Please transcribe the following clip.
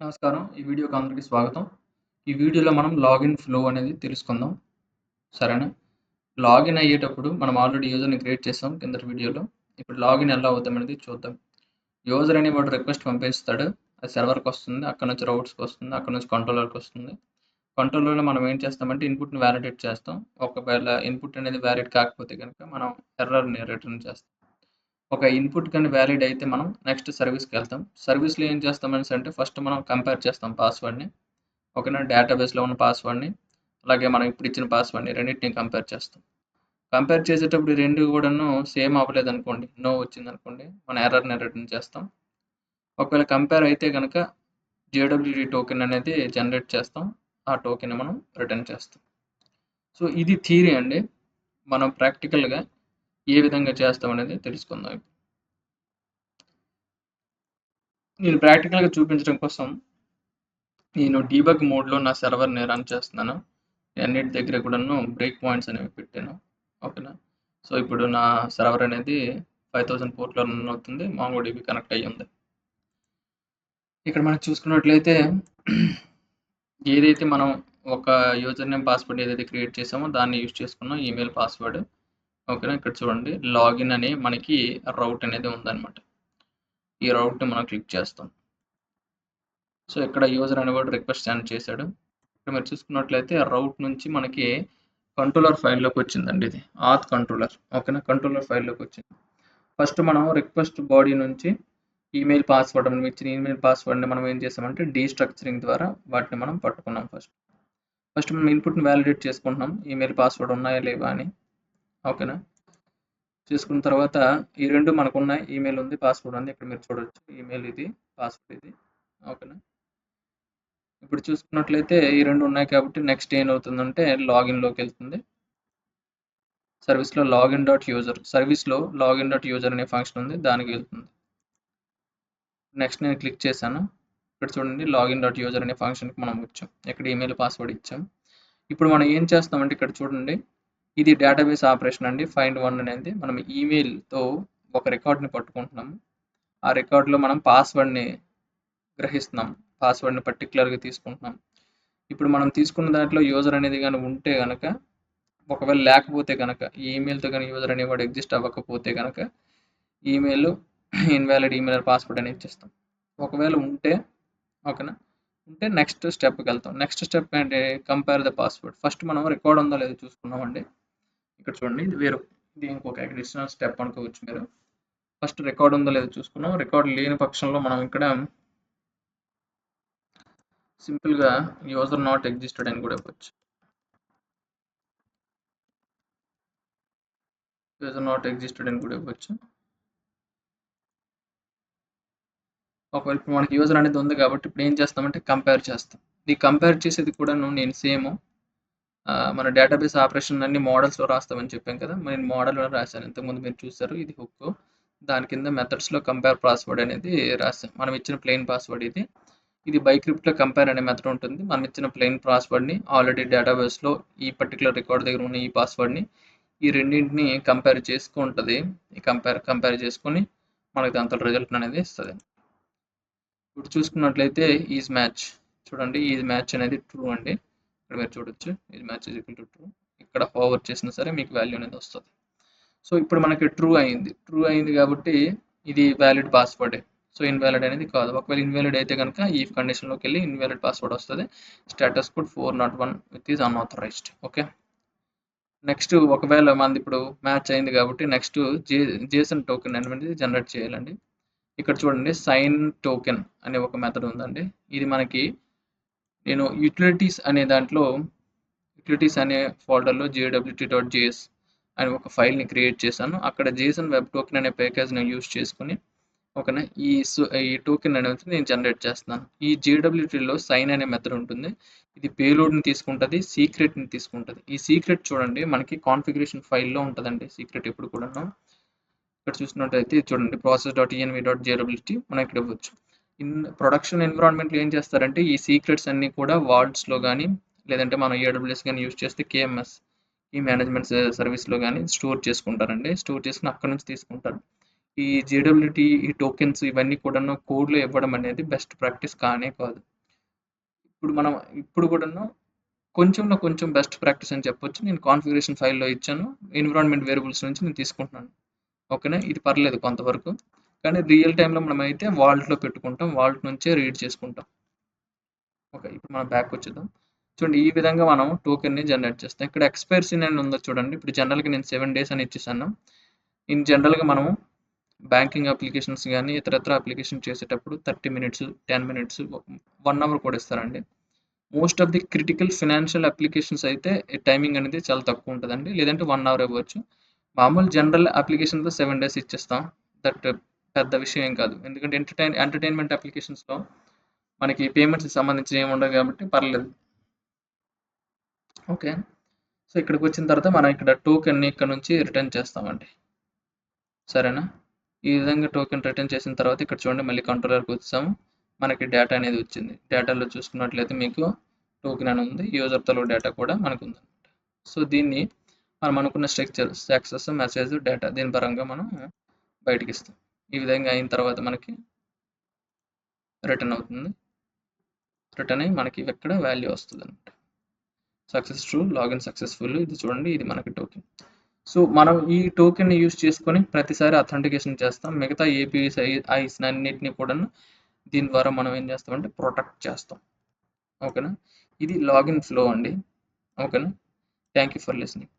నమస్కారం. ఈ వీడియోకి అందరికి స్వాగతం. ఈ వీడియోలో మనం లాగిన్ ఫ్లో అనేది తెలుసుకుందాం. సరేనా? లాగిన్ అయ్యేటప్పుడు మనం ఆల్రెడీ యూజర్‌ని క్రియేట్ చేసాం కిందటి వీడియోలో. ఇప్పుడు లాగిన్ ఎలా అవుతామనేది చూద్దాం. యూజర్ అనేవాడు రిక్వెస్ట్ పంపిస్తాడు. అది సర్వర్‌కొస్తుంది. అక్కడి నుంచి రౌట్స్‌కొస్తుంది. అక్కడి నుంచి కంట్రోలర్‌కొస్తుంది. కంట్రోలర్‌లో మనం ఏం చేస్తామంటే ఇన్‌పుట్‌ని వాలిడేట్ చేస్తాం. ఒకవేళ ఇన్‌పుట్ అనేది వాలిడ్ కాకపోతే గనుక మనం ఎర్రర్‌ని రిటర్న్ చేస్తాం. ఒక ఇన్‌పుట్ గాని వాలిడ్ అయితే మనం నెక్స్ట్ సర్వీస్‌కెళ్తాం. సర్వీస్‌లో ఏం చేస్తామనేసంటే ఫస్ట్ మనం కంపేర్ చేస్తాం పాస్వర్డ్‌ని. ఓకేనా? డేటాబేస్‌లో ఉన్న పాస్వర్డ్‌ని, అలాగే మనం ఇప్పుడు ఇచ్చిన పాస్వర్డ్‌ని రెండిటిని కంపేర్ చేస్తాం. కంపేర్ చేసేటప్పుడు ఈ 2 కూడాను సేమ్ అవ్వలేదనుకోండి, నో వచ్చిందనుకోండి, మనం ఎర్రర్‌ని రిటర్న్ చేస్తాం. ఒకవేళ కంపేర్ అయితే గనక జేడబ్ల్యూటీ టోకెన్ అనేది జనరేట్ చేస్తాం. ఆ టోకెన్‌ని మనం రిటర్న్ చేస్తాం. సో, ఇది థియరీ అండి. మనం ప్రాక్టికల్‌గా ఏ విధంగా చేస్తామనేది తెలుసుకుందాం. నేను ప్రాక్టికల్‌గా చూపించడం కోసం నేను డీబగ్ మోడ్‌లో నా సర్వర్‌ని రన్ చేస్తున్నాను. అన్నిటి దగ్గర కూడాను బ్రేక్ పాయింట్స్ అనేవి పెట్టాను. ఓకేనా? సో, ఇప్పుడు నా సర్వర్ అనేది 5000 పోర్ట్‌లో రన్ అవుతుంది. మాంగోడీబీ కనెక్ట్ అయ్యి ఉంది. ఇక్కడ మనం చూసుకున్నట్లయితే ఏదైతే మనం ఒక యూజర్ నేమ్, పాస్వర్డ్ ఏదైతే క్రియేట్ చేసామో దాన్ని యూజ్ చేసుకున్నాం ఈమెయిల్ పాస్వర్డ్. ఓకేనా? ఇక్కడ చూడండి లాగిన్ అని మనకి రౌట్ అనేది ఉందన్నమాట. ఈ రౌట్‌ని మనం క్లిక్ చేస్తాం. సో, ఇక్కడ యూజర్ అనేవాడు రిక్వెస్ట్ సెండ్ చేశాడు. ఇక్కడ మీరు చూసుకున్నట్లయితే ఆ రౌట్ నుంచి మనకి కంట్రోలర్ ఫైల్‌లోకి వచ్చిందండి ఇది. ఆత్ కంట్రోలర్. ఓకేనా? కంట్రోలర్ ఫైల్‌లోకి వచ్చింది. ఫస్ట్ మనం రిక్వెస్ట్ బాడీ నుంచి ఈమెయిల్ పాస్వర్డ్ మనం ఇచ్చిన ఈమెయిల్ పాస్వర్డ్‌ని మనం ఏం చేసామంటే డీస్ట్రక్చరింగ్ ద్వారా వాటిని మనం పట్టుకున్నాం ఫస్ట్. ఫస్ట్ మనం ఇన్‌పుట్‌ని వాలిడేట్ చేసుకుంటున్నాం. ఈమెయిల్ పాస్వర్డ్ ఉన్నాయా లేవా అని. ఓకేనా? చేసుకున్న తర్వాత ఈ 2 మనకున్నాయి. ఈమెయిల్ ఉంది, పాస్వర్డ్ ఉంది. ఇక్కడ మీరు చూడొచ్చు. ఈమెయిల్ ఇది, పాస్వర్డ్ ఇది. ఓకేనా? ఇప్పుడు చూసుకున్నట్లయితే ఈ 2 ఉన్నాయి కాబట్టి నెక్స్ట్ ఏమవుతుందంటే లాగిన్‌లోకి వెళ్తుంది. సర్వీస్‌లో లాగిన్ డాట్ యూజర్ సర్వీస్‌లో లాగిన్ డాట్ యూజర్ అనే ఫంక్షన్ ఉంది. దానికి వెళ్తుంది. నెక్స్ట్ నేను క్లిక్ చేశాను. ఇక్కడ చూడండి లాగిన్ డాట్ యూజర్ అనే ఫంక్షన్‌కి మనం వచ్చాం. ఇక్కడ ఈమెయిల్ పాస్వర్డ్ ఇచ్చాం. ఇప్పుడు మనం ఏం చేస్తామంటే ఇక్కడ చూడండి. ఇది డేటాబేస్ ఆపరేషన్ అండి. ఫైండ్ వన్ అనేది మనం ఈమెయిల్‌తో ఒక రికార్డ్‌ని పట్టుకుంటున్నాము. ఆ రికార్డ్‌లో మనం పాస్వర్డ్‌ని గ్రహిస్తున్నాం. పాస్వర్డ్‌ని పర్టిక్యులర్‌గా తీసుకుంటున్నాం. ఇప్పుడు మనం తీసుకున్న దాంట్లో యూజర్ అనేది గాని ఉంటే గనక ఒకవేళ లేకపోతే గనక ఈ ఈమెయిల్‌తో గాని యూజర్ అనేవాడు ఎగ్జిస్ట్ అవ్వకపోతే గనక ఈమెయిల్ ఇన్వాలిడ్ ఈమెయిల్ పాస్వర్డ్ అని ఇచ్చేస్తాం. ఒకవేళ ఉంటే ఓకేనా? ఉంటే నెక్స్ట్ స్టెప్‌కెళ్తాం. నెక్స్ట్ స్టెప్ ఏంటి? Compare the password. ఫస్ట్ మనం రికార్డ్ ఉందో లేదో చూసుకున్నామండి. ఇక్కడ చూడండి ఇది వేరు. ఇది ఇంకొక అడిషనల్ స్టెప్ అనుకోవచ్చు మీరు. ఫస్ట్ రికార్డ్ ఉందో లేదో చూసుకున్నాం. రికార్డ్ లేని పక్షంలో మనం ఇక్కడ సింపుల్‌గా యూజర్ నాట్ ఎగ్జిస్టెడ్ అని కూడా ఇవ్వచ్చు. యూజర్ నాట్ ఎగ్జిస్టెడ్ అని కూడా ఇవ్వచ్చు. ఒకవేళ ఇప్పుడు మనకి యూజర్ అనేది ఉంది కాబట్టి ఇప్పుడు ఏం చేస్తామంటే కంపేర్ చేస్తాం. ఈ కంపేర్ చేసేది కూడాను నేను సేమ్ మన డేటాబేస్ ఆపరేషన్ అన్ని మోడల్స్‌లో రాస్తామని చెప్పాం కదా! నేను మోడల్‌లో రాశాను. ఇంతకుముందు మీరు చూసారు. ఇది హుక్. దాని కింద మెథడ్స్‌లో కంపేర్ పాస్వర్డ్ అనేది రాసాం. మనం ఇచ్చిన ప్లెయిన్ పాస్వర్డ్ ఇది. ఇది బైక్రిప్ట్‌లో కంపేర్ అనే మెథడ్ ఉంటుంది. మనం ఇచ్చిన ప్లెయిన్ పాస్వర్డ్‌ని ఆల్రెడీ డేటాబేస్‌లో ఈ పర్టిక్యులర్ రికార్డ్ దగ్గర ఉన్న ఈ పాస్వర్డ్‌ని ఈ రెండింటిని కంపేర్ చేసుకుంటది. ఈ కంపేర్ చేసుకొని మనకు దాంతో రిజల్ట్ అనేది ఇస్తది. ఇప్పుడు చూసుకున్నట్లయితే ఈజ్ మ్యాచ్ చూడండి. ఈజ్ మ్యాచ్ అనేది ట్రూ అండి. ఇక్కడ మీరు చూడొచ్చు. Is match is equal to true. ఇక్కడ హోవర్ చేసినా సరే మీకు వాల్యూ అనేది వస్తది. సో, ఇప్పుడు మనకి ట్రూ అయింది. ట్రూ అయింది కాబట్టి ఇది వాలిడ్ పాస్వర్డే. సో, ఇన్వాలిడ్ అనేది కాదు. ఒకవేళ ఇన్వాలిడ్ అయితే గనుక ఈఫ్ కండిషన్‌లోకెళ్ళి ఇన్వాలిడ్ పాస్వర్డ్ వస్తది. Status code 401 with is unauthorized. Okay. Next ఒకవేళ మనది ఇప్పుడు మ్యాచ్ అయింది కాబట్టి నెక్స్ట్ జే జేసన్ టోకెన్ అనేటువంటిది జనరేట్ చేయాలండి. ఇక్కడ చూడండి సైన్ టోకెన్ అనే ఒక మెథడ్ ఉందండి. ఇది మనకి నేను యుటిలిటీస్ అనే దాంట్లో యుటిలిటీస్ అనే ఫోల్డర్‌లో jwt.js అని ఒక ఫైల్‌ని క్రియేట్ చేశాను. అక్కడ జేసన్ వెబ్ టోకెన్ అనే ప్యాకేజ్‌ని యూజ్ చేసుకొని ఓకేనా ఈ టోకెన్ అనేది నేను జనరేట్ చేస్తున్నాను. ఈ jwtలో సైన్ అనే మెథడ్ ఉంటుంది. ఇది పేలోడ్‌ని తీసుకుంటది. సీక్రెట్‌ని తీసుకుంటది. ఈ సీక్రెట్ చూడండి మనకి కాన్ఫిగరేషన్ ఫైల్‌లో ఉంటదండి. సీక్రెట్ ఎప్పుడు కూడాను. ఇక్కడ చూసినట్టయితే చూడండి process.env.jwt మనం ఇక్కడ ఇవ్వచ్చు. ఇన్ ప్రొడక్షన్ ఎన్విరాన్మెంట్‌లో ఏం చేస్తారంటే ఈ సీక్రెట్స్ అన్నీ కూడా వాల్ట్స్‌లో గాని, లేదంటే మనం ఏడబ్ల్యూఎస్ గాని యూజ్ చేస్తే కేఎంఎస్ ఈ మేనేజ్మెంట్ సర్వీస్‌లో గాని స్టోర్ చేసుకుంటారండి. స్టోర్ చేసుకొని అక్కడి నుంచి తీసుకుంటారు. ఈ జేడబ్ల్యూటీ, ఈ టోకెన్స్ ఇవన్నీ కూడాను కోడ్‌లో ఇవ్వడం అనేది బెస్ట్ ప్రాక్టీస్ కానే కాదు. ఇప్పుడు కూడాను కొంచెంలో కొంచెం బెస్ట్ ప్రాక్టీస్ అని చెప్పొచ్చు. నేను కాన్ఫిగరేషన్ ఫైల్‌లో ఇచ్చాను. ఎన్విరాన్మెంట్ వేరియబుల్స్ నుంచి నేను తీసుకుంటున్నాను. ఓకేనా? ఇది పర్లేదు కొంతవరకు. కానీ రియల్ టైమ్‌లో మనమైతే వాల్ట్‌లో పెట్టుకుంటాం. వాల్ట్ నుంచే రీడ్ చేసుకుంటాం. ఓకే. ఇప్పుడు మనం బ్యాక్‌కొచ్చేద్దాం. చూడండి ఈ విధంగా మనం టోకెన్‌ని జనరేట్ చేస్తాం. ఇక్కడ ఎక్స్‌పైర్ సీన్ అని ఉందో చూడండి. ఇప్పుడు జనరల్‌గా నేను 7 డేస్ అని ఇచ్చేసాను. ఇన్ జనరల్‌గా మనము బ్యాంకింగ్ అప్లికేషన్స్ గానీ, ఇతరత్ర అప్లికేషన్ చేసేటప్పుడు 30 మినిట్స్, 10 మినిట్స్, 1 అవర్ కూడా ఇస్తారండి. Most of the critical financial applications అయితే టైమింగ్ అనేది చాలా తక్కువ ఉంటదండి. లేదంటే 1 అవర్ ఇవ్వచ్చు. మామూలు జనరల్ అప్లికేషన్‌తో 7 డేస్ ఇచ్చేస్తాం. దట్ పెద్ద విషయం ఏం కాదు. ఎందుకంటే ఎంటర్‌టైన్‌మెంట్ అప్లికేషన్స్‌లో మనకి పేమెంట్స్‌కి సంబంధించి ఏమి ఉండవు కాబట్టి పర్లేదు. ఓకే. సో, ఇక్కడికొచ్చిన తర్వాత మనం ఇక్కడ టోకెన్‌ని ఇక్కడ నుంచి రిటర్న్ చేస్తామండి. సరేనా? ఈ విధంగా టోకెన్ రిటర్న్ చేసిన తర్వాత ఇక్కడ చూడండి మళ్ళీ కంట్రోలర్‌కి వచ్చేసాము. మనకి డేటా అనేది వచ్చింది. డేటాలో చూసుకున్నట్లయితే మీకు టోకెన్ అని ఉంది. యూజర్ తాలూకు డేటా కూడా మనకుందనమాట. సో, దీన్ని మనం అనుకున్న స్ట్రక్చర్ సక్సెస్, మెసేజ్, డేటా దీని పరంగా మనం బయటికిస్తాం. ఈ విధంగా అయిన తర్వాత మనకి రిటర్న్ అవుతుంది. రిటర్న్ అయ్యి మనకి ఇక్కడ వాల్యూ వస్తదనమాట. సక్సెస్ ట్రూ, లాగిన్ సక్సెస్‌ఫుల్ ఇది చూడండి ఇది మనకి టోకెన్. సో, మనం ఈ టోకెన్‌ని యూజ్ చేసుకొని ప్రతిసారి అథెంటికేషన్ చేస్తాం. మిగతా ఏపీఐస్ అన్నిటిని కూడాను దీని ద్వారా మనం ఏం చేస్తామంటే ప్రొటెక్ట్ చేస్తాం. ఓకేనా? ఇది లాగిన్ ఫ్లో అండి. ఓకేనా? Thank you for listening.